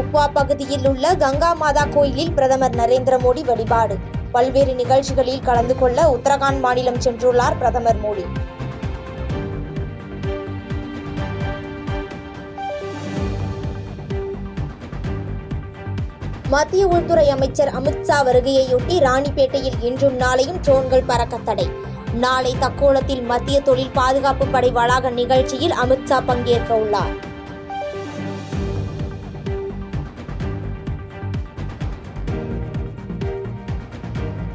முக்வா பகுதியில் உள்ள கங்கா மாதா கோயிலில் பிரதமர் நரேந்திர மோடி வழிபாடு. பல்வேறு நிகழ்ச்சிகளில் கலந்து கொள்ள உத்தரகாண்ட் மாநிலம் சென்றுள்ளார் பிரதமர் மோடி. மத்திய உள்துறை அமைச்சர் அமித்ஷா வருகையையொட்டி ராணிப்பேட்டையில் இன்றும் நாளையும் ட்ரோன்கள் பறக்க தடை. நாளை தக்கோலத்தில் மத்திய தொழில் பாதுகாப்பு படை வளாக நிகழ்ச்சியில் அமித்ஷா பங்கேற்க உள்ளார்.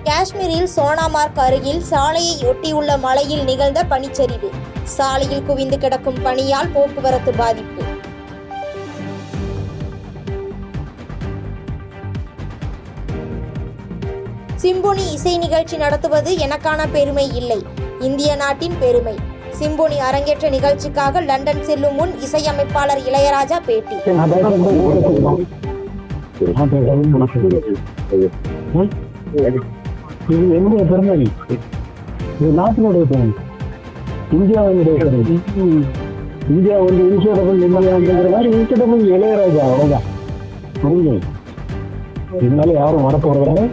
காஷ்மீரில் சோனாமார்க் அருகில் சாலையை ஒட்டியுள்ள மலையில் நிகழ்ந்த பனிச்சரிவு. சாலையில் குவிந்து கிடக்கும் பனியால் போக்குவரத்து பாதிப்பு. சிம்பொனி இசை நிகழ்ச்சி நடத்துவது எனக்கான பெருமை இல்லை, இந்திய நாட்டின் பெருமை. சிம்பொனி அரங்கேற்ற நிகழ்ச்சிக்காக லண்டன் செல்லும் முன் இசையமைப்பாளர் இளையராஜா பேட்டி. இது என்னுடைய பெருமை, இது நாட்டினுடைய பெருமை, இந்தியாவுடைய பெருமை. இந்தியா வந்து இன்சூரபிள் நிம்மதியாங்கிற மாதிரி இன்சூரபிள் இளையராஜா, அவ்வளோதான். புரியுது? இதனால யாரும் வரப்போறதில்லை.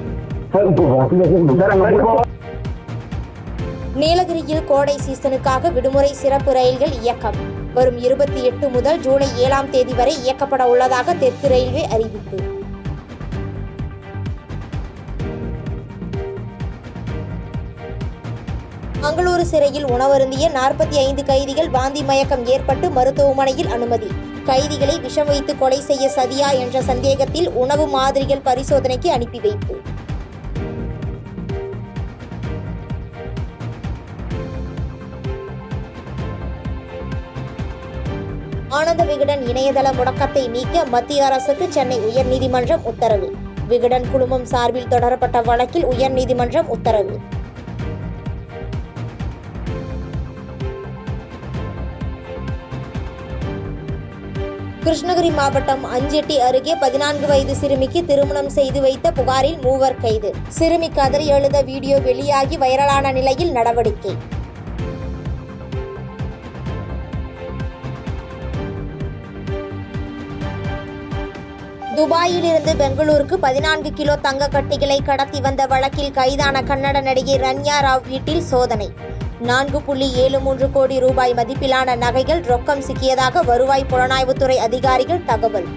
நீலகிரியில் கோடை சீசனுக்காக விடுமுறை சிறப்பு ரயில்கள் இயக்கம். வரும் 28 முதல் ஜூலை 7ஆம் தேதி வரை இயக்கப்பட உள்ளதாக தெற்கு ரயில்வே அறிவிப்பு. மங்களூரு சிறையில் உணவருந்திய 45 கைதிகள் வாந்தி மயக்கம் ஏற்பட்டு மருத்துவமனையில் அனுமதி. கைதிகளை விஷம் வைத்து கொலை செய்ய சதியா என்ற சந்தேகத்தில் உணவு மாதிரிகள் பரிசோதனைக்கு அனுப்பி வைப்பு. ஆனந்த விகடன் இணையதள முடக்கத்தை நீக்க மத்திய அரசுக்கு சென்னை உயர்நீதிமன்றம் உத்தரவு. விகடன் குழுமம் சார்பில் தொடரப்பட்ட வழக்கில் உயர்நீதிமன்றம் உத்தரவு. கிருஷ்ணகிரி மாவட்டம் அஞ்செட்டி அருகே 14 வயது சிறுமிக்கு திருமணம் செய்து வைத்த புகாரில் 3 கைது. சிறுமி கதறி எழுத வீடியோ வெளியாகி வைரலான நிலையில் நடவடிக்கை. துபாயிலிருந்து பெங்களூருக்கு 14 கிலோ தங்க கட்டிகளை கடத்தி வந்த வழக்கில் கைதான கன்னட நடிகை ரன்யா ராவ் வீட்டில் சோதனை. 4.73 கோடி ரூபாய் மதிப்பிலான நகைகள் ரொக்கம் சிக்கியதாக வருவாய் புலனாய்வுத்துறை அதிகாரிகள் தகவல்.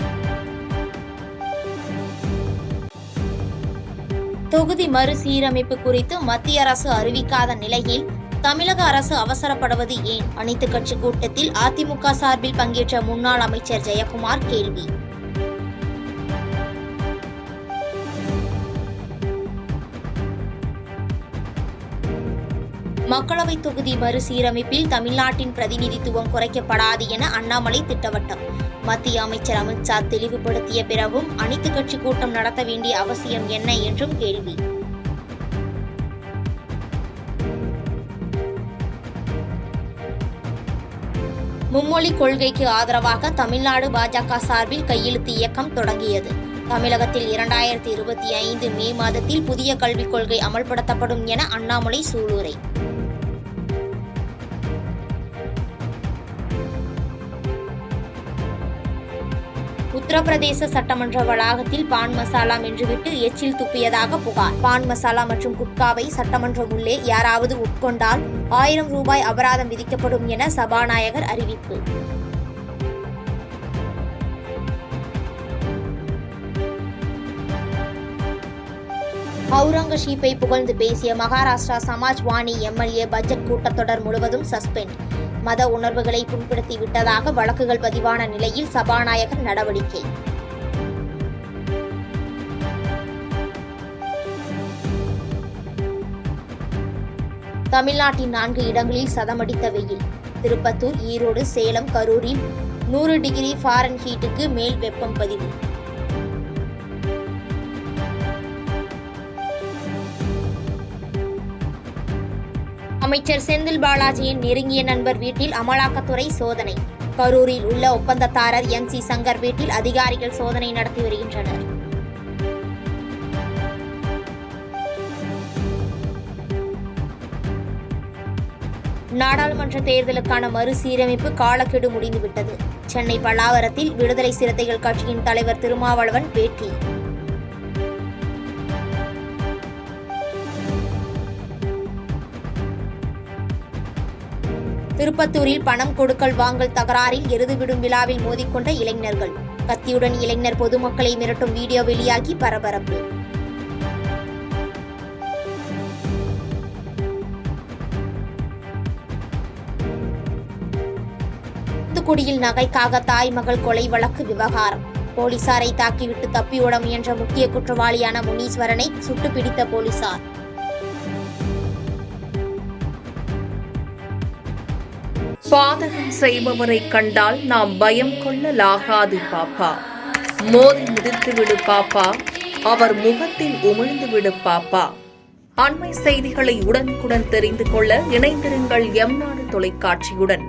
தொகுதி மறுசீரமைப்பு குறித்து மத்திய அரசு அறிவிக்காத நிலையில் தமிழக அரசு அவசரப்படுவது ஏன்? அனைத்து கட்சி கூட்டத்தில் அதிமுக சார்பில் பங்கேற்ற முன்னாள் அமைச்சர் ஜெயக்குமார் கேள்வி. மக்களவை தொகுதி மறுசீரமைப்பில் தமிழ்நாட்டின் பிரதிநிதித்துவம் குறைக்கப்படாது என அண்ணாமலை திட்டவட்டம். மத்திய அமைச்சர் அமித்ஷா தெளிவுபடுத்திய பிறகும் அனைத்து கட்சி கூட்டம் நடத்த வேண்டிய அவசியம் என்ன என்றும் கேள்வி. மும்மொழி கொள்கைக்கு ஆதரவாக தமிழ்நாடு பாஜக சார்பில் கையெழுத்து இயக்கம் தொடங்கியது. தமிழகத்தில் 2025 மே மாதத்தில் புதிய கல்விக் கொள்கை அமல்படுத்தப்படும் என அண்ணாமலை சூளுரை. உத்தரப்பிரதேச சட்டமன்ற வளாகத்தில் பான் மசாலா மென்றுவிட்டு எச்சில் துப்பியதாக புகார். பான் மசாலா மற்றும் குட்காவை சட்டமன்றம் உள்ளே யாராவது உட்கொண்டால் 1000 ரூபாய் அபராதம் விதிக்கப்படும் என சபாநாயகர் அறிவிப்பு. அவுரங்கசீப்பை புகழ்ந்து பேசிய மகாராஷ்டிரா சமாஜ்வாணி எம்எல்ஏ பட்ஜெட் கூட்டத்தொடர் முழுவதும் சஸ்பெண்ட். மத உணர்வுகளை புண்படுத்தி விட்டதாக வழக்குகள் பதிவான நிலையில் சபாநாயகர் நடவடிக்கை. தமிழ்நாட்டின் 4 இடங்களில் சதமடித்த வெயில். திருப்பத்தூர், ஈரோடு, சேலம், கரூரில் 100 டிகிரி ஃபாரன்ஹீட்டுக்கு மேல் வெப்பம் பதிவு. அமைச்சர் செந்தில் பாலாஜியின் நெருங்கிய நண்பர் வீட்டில் அமலாக்கத்துறை சோதனை. கரூரில் உள்ள ஒப்பந்ததாரர் MC சங்கர் வீட்டில் அதிகாரிகள் சோதனை நடத்தி வருகின்றனர். நாடாளுமன்ற தேர்தலுக்கான மறுசீரமைப்பு காலக்கெடு முடிந்துவிட்டது. சென்னை பல்லாவரத்தில் விடுதலை சிறுத்தைகள் கட்சியின் தலைவர் திருமாவளவன் பேட்டி. திருப்பத்தூரில் பணம் கொடுக்கல் வாங்கல் தகராறில் எருதுவிடும் விழாவில் மோதிக்கொண்ட இளைஞர்கள். கத்தியுடன் இளைஞர் பொதுமக்களை மிரட்டும் வீடியோ வெளியாகி பரபரப்பு. தூத்துக்குடியில் நகைக்காக தாய் மகள் கொலை வழக்கு விவகாரம். போலீசாரை தாக்கிவிட்டு தப்பியோட முயன்ற முக்கிய குற்றவாளியான முனீஸ்வரனை சுட்டு பிடித்த போலீசார். பாதகம் செய்பவரை கண்டால் நாம் பயம் கொள்ளலாகாது பாப்பா. மோதி மிதித்து விடு பாப்பா, அவர் முகத்தில் உமிழ்ந்து விடு பாப்பா. அண்மை செய்திகளை உடனுக்குடன் தெரிந்து கொள்ள இணைந்திருங்கள் எம் நாடு தொலைக்காட்சியுடன்.